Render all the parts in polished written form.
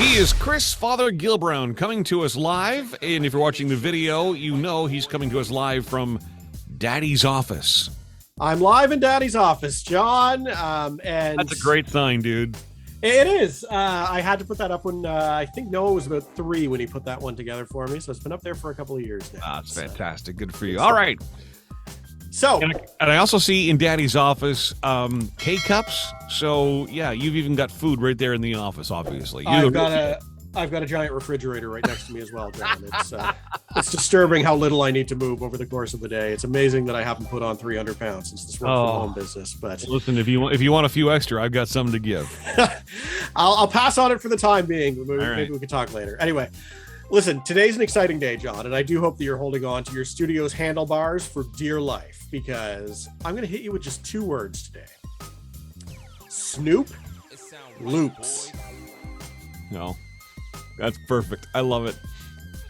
He is Chris Father Gilbrown coming to us live. And if you're watching the video, you know he's coming to us live from Daddy's office. I'm live in Daddy's office, John. And that's a great sign, dude. It is. I had to put that up when I think Noah was about 3 when he put that one together for me. So it's been up there for a couple of years now. That's fantastic. Good for you. All right. So, and I also see in Daddy's office K-cups. So, yeah, you've even got food right there in the office, obviously. I've got a giant refrigerator right next to me as well, John. It's disturbing how little I need to move over the course of the day. It's amazing that I haven't put on 300 pounds since this work from home business. But listen, if you want a few extra, I've got some to give. I'll pass on it for the time being. Maybe we can talk later. Anyway. Listen, today's an exciting day, John, and I do hope that you're holding on to your studio's handlebars for dear life, because I'm going to hit you with just 2 words today. Snoop Loopz. No, that's perfect. I love it.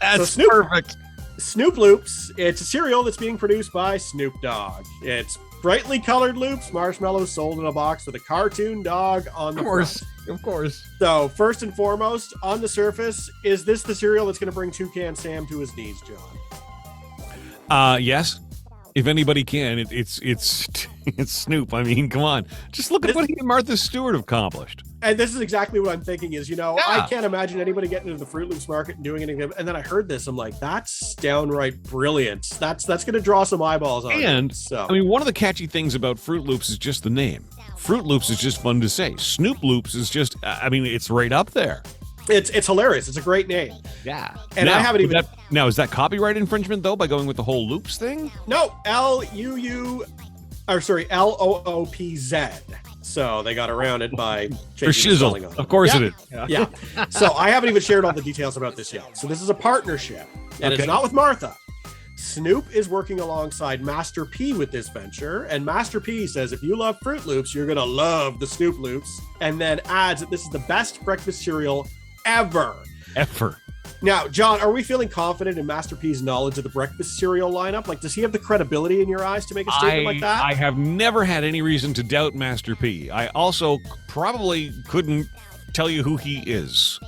That's perfect. Snoop Loopz, it's a cereal that's being produced by Snoop Dogg. It's brightly colored loops, marshmallows sold in a box with a cartoon dog on the front. Of course. So, first and foremost, on the surface, is this the cereal that's going to bring Toucan Sam to his knees, John? Yes. If anybody can, it's Snoop. I mean, come on. Just look at what he and Martha Stewart have accomplished. And this is exactly what I'm thinking is, I can't imagine anybody getting into the Froot Loops market and doing anything. And then I heard this. I'm like, that's downright brilliant. That's going to draw some eyeballs on it. And, so. I mean, one of the catchy things about Froot Loops is just the name. Froot Loops is just fun to say. Snoop Loops is just, I mean, it's right up there. It's hilarious. It's a great name. Yeah. And I haven't even... Now, is that copyright infringement, though, by going with the whole loops thing? No. Loopz. So they got around it by changing the spelling on it. Of course it is. Yeah. So I haven't even shared all the details about this yet. So this is a partnership, and it's not with Martha. Snoop is working alongside Master P with this venture, and Master P says if you love Froot Loops, you're going to love the Snoop Loops, and then adds that this is the best breakfast cereal ever. Now, John, are we feeling confident in Master P's knowledge of the breakfast cereal lineup? Like, does he have the credibility in your eyes to make a statement like that? I have never had any reason to doubt Master P. I also probably couldn't tell you who he is.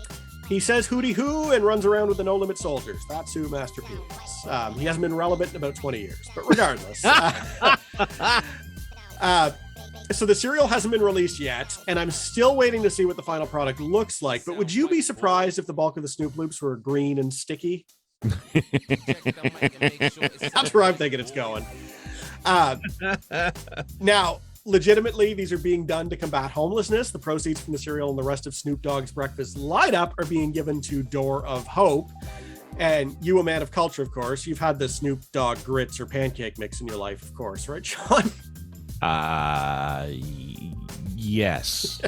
He says hootie hoo and runs around with the No Limit Soldiers. That's who Master P is. He hasn't been relevant in about 20 years, but regardless. So the cereal hasn't been released yet, and I'm still waiting to see what the final product looks like. But would you be surprised if the bulk of the Snoop Loops were green and sticky? That's where I'm thinking it's going. Now, legitimately, these are being done to combat homelessness. The proceeds from the cereal and the rest of Snoop Dogg's breakfast lineup are being given to Door of Hope. And you, a man of culture, of course, you've had the Snoop Dogg grits or pancake mix in your life, of course, right, Sean? Yes.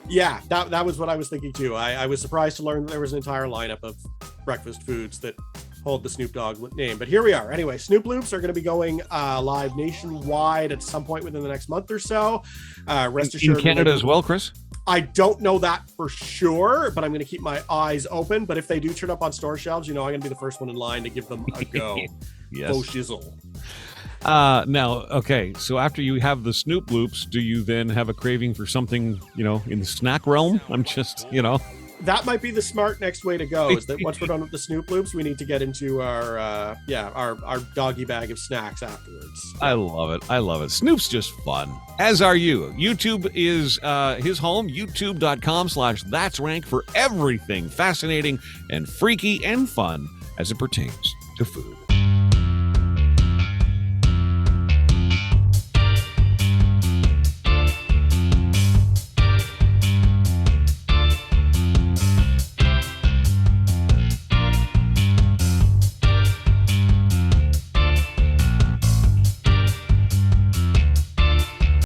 Yeah, that was what I was thinking too. I was surprised to learn that there was an entire lineup of breakfast foods that hold the Snoop Dogg name. But here we are. Anyway, Snoop Loops are going to be going live nationwide at some point within the next month or so. Rest assured. In Canada as well, Chris? I don't know that for sure, but I'm going to keep my eyes open. But if they do turn up on store shelves, I'm going to be the first one in line to give them a go. Yes. Faux shizzle. Now, okay, so after you have the Snoop Loops, do you then have a craving for something, in the snack realm? I'm just, That might be the smart next way to go, is that once we're done with the Snoop Loops, we need to get into our doggy bag of snacks afterwards. I love it. Snoop's just fun, as are you. YouTube is his home, youtube.com/that'srank for everything fascinating and freaky and fun as it pertains to food.